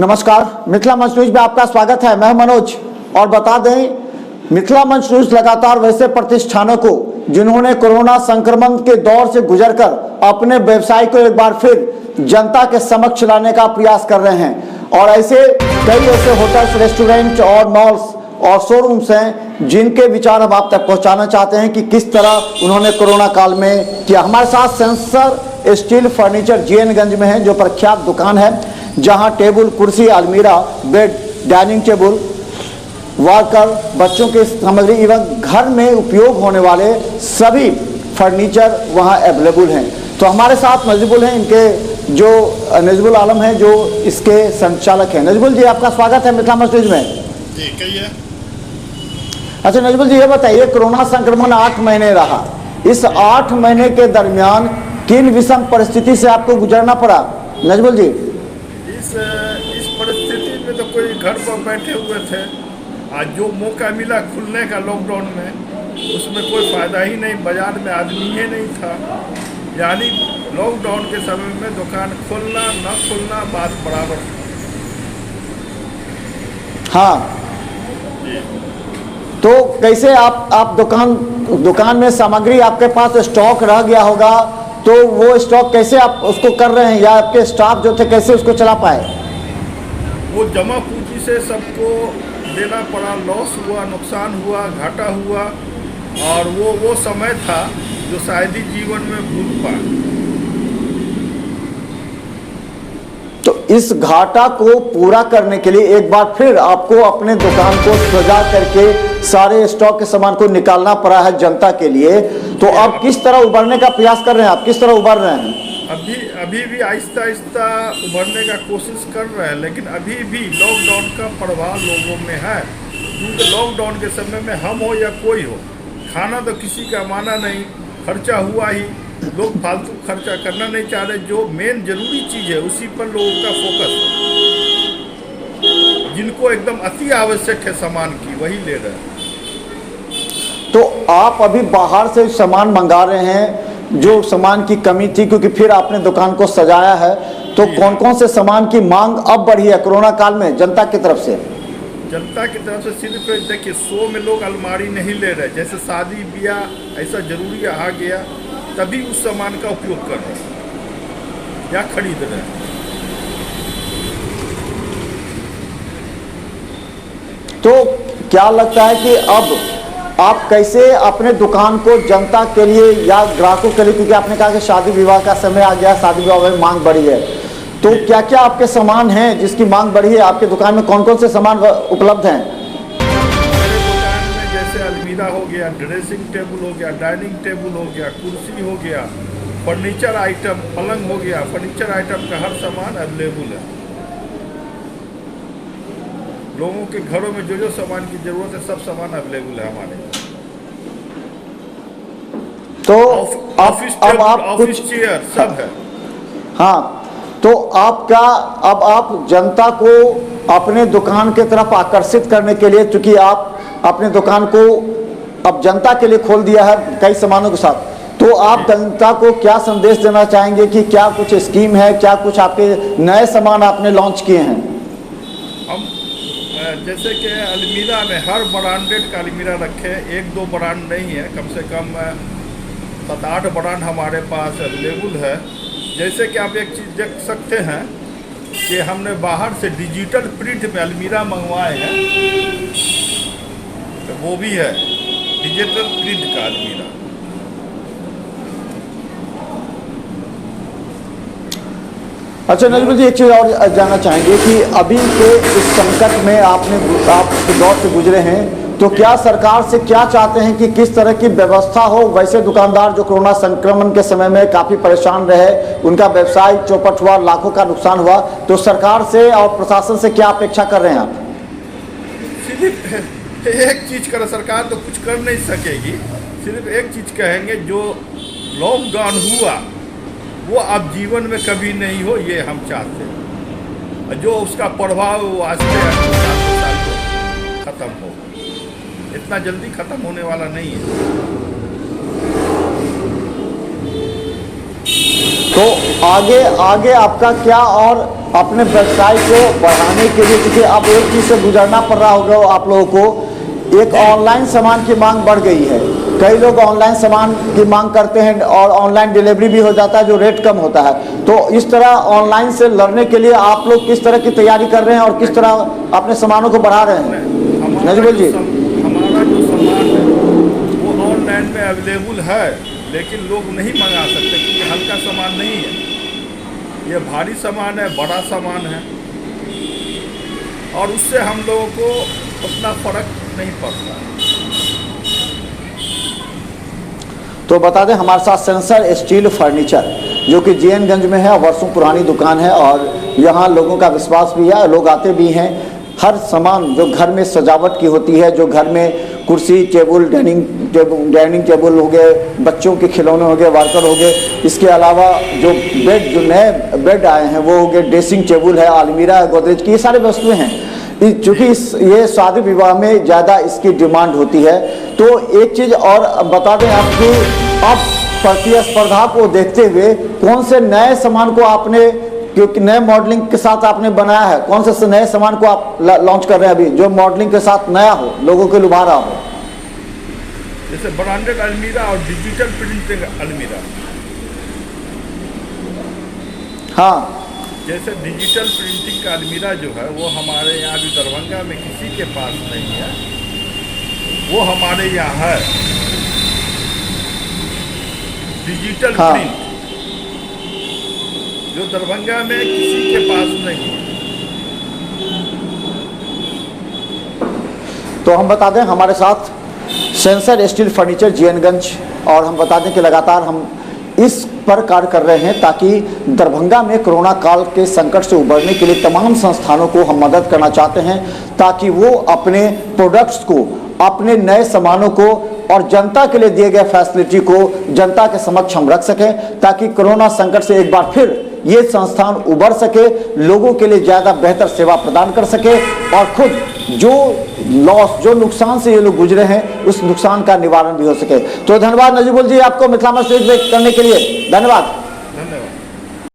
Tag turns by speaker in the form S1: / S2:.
S1: नमस्कार, मिथिला मंच न्यूज में आपका स्वागत है। मैं मनोज। और बता दें, मिथिला मंच न्यूज लगातार वैसे प्रतिष्ठानों को जिन्होंने कोरोना संक्रमण के दौर से गुजरकर अपने व्यवसाय को एक बार फिर जनता के समक्ष लाने का प्रयास कर रहे हैं, और ऐसे कई ऐसे होटल्स, रेस्टोरेंट और मॉल्स और शोरूम्स हैं जिनके विचार हम आप तक पहुंचाना चाहते हैं कि किस तरह उन्होंने कोरोना काल में किया। हमारे साथ सेंसर स्टील फर्नीचर जीएनगंज में है, जो प्रख्यात दुकान है, जहां टेबल, कुर्सी, अलमीरा, बेड, डाइनिंग टेबल, वॉकर, बच्चों की सामग्री एवं घर में उपयोग होने वाले सभी फर्नीचर वहां अवेलेबल हैं। तो हमारे साथ नजबुल हैं, इनके जो नजबुल आलम हैं, जो इसके संचालक हैं। नजबुल जी, आपका स्वागत है मिथिला मंच न्यूज में।
S2: जी कहिए।
S1: अच्छा नजबुल जी, ये बताइए, कोरोना संक्रमण 8 महीने रहा, इस 8 महीने के दरमियान किन विषम परिस्थिति से आपको गुजरना पड़ा? नजबुल जी,
S2: इस परिस्थिति में तो कोई घर पर बैठे हुए थे। आज जो मौका मिला खुलने का लॉकडाउन में, उसमें कोई फ़ायदा ही नहीं, बाजार में आदमी ही नहीं था। यानी लॉकडाउन के समय में दुकान खोलना न खोलना बात बराबर।
S1: हाँ, तो कैसे आप दुकान में सामग्री आपके पास स्टॉक रह गया होगा, तो वो स्टॉक कैसे आप उसको कर रहे हैं, या आपके स्टाफ जो थे कैसे उसको चला पाए?
S2: वो जमा पूंजी से सबको देना पड़ा, लॉस हुआ, नुकसान हुआ, घाटा हुआ, और वो समय था जो शायद ही जीवन में भूल पाए।
S1: तो इस घाटा को पूरा करने के लिए एक बार फिर आपको अपने दुकान को सजा करके सारे स्टॉक के सामान को निकालना पड़ा है जनता के लिए। तो अब किस तरह उभरने का प्रयास कर रहे हैं आप? किस तरह उभर रहे हैं?
S2: अभी भी आहिस्ता आहिस्ता उभरने का कोशिश कर रहे हैं, लेकिन अभी भी लॉकडाउन का प्रभाव लोगों में है। क्योंकि लॉकडाउन के समय में हम हो या कोई हो, खाना तो किसी का माना नहीं, खर्चा हुआ ही। लोग फालतू खर्चा करना नहीं चाह रहे। जो मेन जरूरी चीज़ है उसी पर लोगों का फोकस है। जिनको एकदम अति आवश्यक है सामान की, वही ले रहे हैं।
S1: तो आप अभी बाहर से सामान मंगा रहे हैं, जो सामान की कमी थी, क्योंकि फिर आपने दुकान को सजाया है, तो कौन कौन से सामान की मांग अब बढ़ी है कोरोना काल में जनता की तरफ से?
S2: जनता की तरफ से सिर्फ देखिए, 100 में लोग अलमारी नहीं ले रहे। जैसे शादी ब्याह ऐसा जरूरी आ गया, तभी उस सामान का उपयोग कर रहे हैं या खरीद रहे हैं।
S1: तो क्या लगता है कि अब आप कैसे अपने दुकान को जनता के लिए या ग्राहकों के लिए, क्योंकि आपने कहा कि शादी विवाह का समय आ गया, शादी विवाह में मांग बढ़ी है, तो क्या क्या आपके सामान हैं जिसकी मांग बढ़ी है? आपके दुकान में कौन कौन से सामान उपलब्ध हैं?
S2: मेरे दुकान में जैसे अलमीरा हो गया, ड्रेसिंग टेबल हो गया, डाइनिंग टेबल हो गया, कुर्सी हो गया, फर्नीचर आइटम, पलंग हो गया, फर्नीचर आइटम का हर सामान अवेलेबल है। लोगों के घरों में जो जो सामान की जरूरत है, सब सामान अवेलेबल है हमारे।
S1: तो
S2: ऑफिस टेबल, ऑफिस चेयर सब है।
S1: हाँ, तो अब आप जनता को अपने दुकान की तरफ आकर्षित करने के लिए, क्योंकि आप अपने दुकान को अब जनता के लिए खोल दिया है कई सामानों के साथ, तो आप जनता को क्या संदेश देना चाहेंगे कि क्या कुछ स्कीम है, क्या कुछ आपके नए सामान आपने लॉन्च किए हैं?
S2: हम जैसे कि अलमीरा में हर ब्रांडेड का अलमीरा रखे, 1-2 ब्रांड नहीं है, कम से कम 7-8 ब्रांड हमारे पास अवेलेबल है। जैसे कि आप एक चीज़ देख सकते हैं कि हमने बाहर से डिजिटल प्रिंट में अलमीरा मंगवाए हैं, तो वो भी है डिजिटल प्रिंट का अलमीरा।
S1: अच्छा नजरुल जी, एक चीज़ और जानना चाहेंगे कि अभी के इस संकट में आप दौर से गुजरे हैं, तो क्या सरकार से क्या चाहते हैं कि किस तरह की व्यवस्था हो? वैसे दुकानदार जो कोरोना संक्रमण के समय में काफ़ी परेशान रहे, उनका व्यवसाय चौपट हुआ, लाखों का नुकसान हुआ, तो सरकार से और प्रशासन से क्या अपेक्षा कर रहे हैं आप?
S2: सिर्फ एक चीज़ कर, सरकार तो कुछ कर नहीं सकेगी। सिर्फ एक चीज़ कहेंगे, जो लॉकडाउन हुआ वो अब जीवन में कभी नहीं हो, ये हम चाहते हैं। जो उसका प्रभाव आस्ते आस्ते खत्म हो, इतना जल्दी खत्म होने वाला नहीं है।
S1: तो आगे आपका क्या और अपने व्यवसाय को बढ़ाने के लिए, क्योंकि अब एक चीज़ से गुजरना पड़ रहा होगा आप लोगों को, एक ऑनलाइन सामान की मांग बढ़ गई है। कई लोग ऑनलाइन सामान की मांग करते हैं और ऑनलाइन डिलीवरी भी हो जाता है जो रेट कम होता है। तो इस तरह ऑनलाइन से लड़ने के लिए आप लोग किस तरह की तैयारी कर रहे हैं और किस तरह अपने सामानों को बढ़ा रहे हैं? नजमुल जी,
S2: हमारा जो सामान है वो ऑनलाइन में अवेलेबल है, लेकिन लोग नहीं मंगा सकते क्योंकि हल्का सामान नहीं है, ये भारी सामान है, बड़ा सामान है, और उससे हम लोगों को उतना फर्क नहीं पड़ता।
S1: तो बता दें हमारे साथ सेंसर स्टील फर्नीचर जो कि जीएनगंज में है, वर्षों पुरानी दुकान है और यहाँ लोगों का विश्वास भी है, लोग आते भी हैं। हर सामान जो घर में सजावट की होती है, जो घर में कुर्सी टेबल डाइनिंग टेबल हो गए, बच्चों के खिलौने हो गए, वर्कर हो गए, इसके अलावा जो बेड, जो नए बेड आए हैं वो हो गए, ड्रेसिंग टेबल है, अलमीरा है, गोदरेज की, ये सारी वस्तुएं हैं। चूँकि ये शादी विवाह में ज़्यादा इसकी डिमांड होती है। तो एक चीज़ और बता दें आपकी, अब प्रतिस्पर्धा को देखते हुए कौन से नए सामान को आपने, क्योंकि नए मॉडलिंग के साथ आपने बनाया है, कौन से नए सामान को आप लॉन्च कर रहे हैं अभी जो मॉडलिंग के साथ नया हो, लोगों को लुभा रहा हो?
S2: जैसे ब्रांडेड अलमीरा और डिजिटल प्रिंटिंग अलमीरा।
S1: हाँ,
S2: जैसे डिजिटल प्रिंटिंग का अलमीरा जो है वो हमारे यहाँ भी दरभंगा में किसी के पास नहीं है, वो हमारे यहाँ है। डिजिटल प्रिंट जो दरभंगा में किसी के पास नहीं है।
S1: तो हम बता दें हमारे साथ सेंसर स्टील फर्नीचर जीएनगंज, और हम बता दें कि लगातार हम इस पर कार्य कर रहे हैं ताकि दरभंगा में कोरोना काल के संकट से उबरने के लिए तमाम संस्थानों को हम मदद करना चाहते हैं ताकि वो अपने प्रोडक्ट्स को, अपने नए सामानों को और जनता के लिए दिए गए फैसिलिटी को जनता के समक्ष हम रख सकें ताकि कोरोना संकट से एक बार फिर ये संस्थान उबर सके, लोगों के लिए ज़्यादा बेहतर सेवा प्रदान कर सके और खुद जो लॉस, जो नुकसान से ये लोग गुजरे हैं उस नुकसान का निवारण भी हो सके। तो धन्यवाद नजीबुल जी आपको मिथिला में स्टेज पे करने के लिए, धन्यवाद।